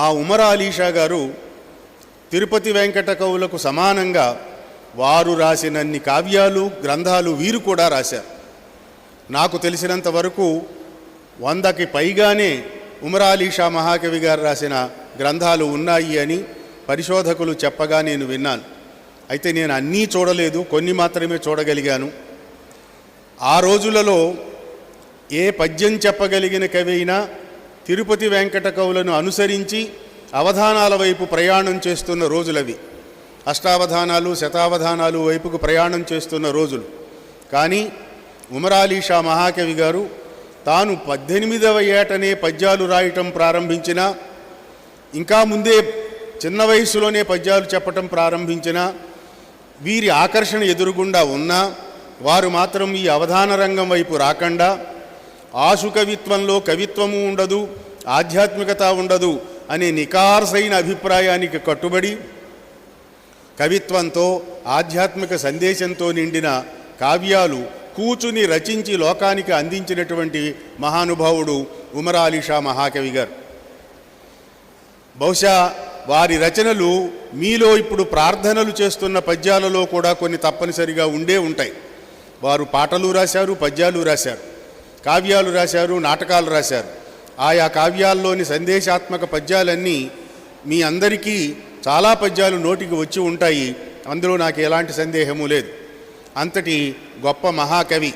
ఆ ఉమర్ అలీ షా గారు తిరుపతి వెంకట కవులకు సమానంగా వారు రాసినన్ని కావ్యాలు గ్రంథాలు వీరు కూడా రాశారు. నాకు తెలిసినంత వరకు 100కి పైగానే ఉమర్ అలీ షా మహాకవి గారు రాసిన గ్రంథాలు ఉన్నాయి అని పరిశోధకులు చెప్పగా నేను విన్నాను. అయితే నేను అన్నీ చూడలేదు, కొన్ని మాత్రమే చూడగలిగాను. ఆ రోజులలో ఏ పద్యం చెప్పగలిగిన కవి అయినా తిరుపతి వెంకట కవులను అనుసరించి అవధానాల వైపు ప్రయాణం చేస్తున్న రోజులవి. అష్టావధానాలు శతావధానాలు వైపుకు ప్రయాణం చేస్తున్న రోజులు. కానీ ఉమర్ అలీ షా మహాకవి గారు తాను 18వ ఏటనే పద్యాలు రాయటం ప్రారంభించిన, ఇంకా ముందే చిన్న వయసులోనే పద్యాలు చెప్పటం ప్రారంభించిన వీరి ఆకర్షణ ఎదురుగుండా ఉన్నా వారు మాత్రం ఈ అవధాన రంగం వైపు రాకుండా ఆశు కవిత్వంలో కవిత్వము ఉండదు, ఆధ్యాత్మికత ఉండదు అనే నికార్సైన అభిప్రాయానికి కట్టుబడి కవిత్వంతో ఆధ్యాత్మిక సందేశంతో నిండిన కావ్యాలు కూచుని రచించి లోకానికి అందించినటువంటి మహానుభావుడు ఉమర్ అలీ షా మహాకవి గారు. బహుశా వారి రచనలు మీలో ఇప్పుడు ప్రార్థనలు చేస్తున్న పద్యాలలో కూడా కొన్ని తప్పనిసరిగా ఉండే ఉంటాయి. వారు పాటలు రాశారు, పద్యాలు రాశారు, కావ్యాలు రాశారు, నాటకాలు రాశారు. ఆయా కావ్యాల్లోని సందేశాత్మక పద్యాలన్నీ మీ అందరికీ చాలా పద్యాలు నోటికి వచ్చి ఉంటాయి, అందులో నాకు ఎలాంటి సందేహము లేదు. అంతటి గొప్ప మహాకవి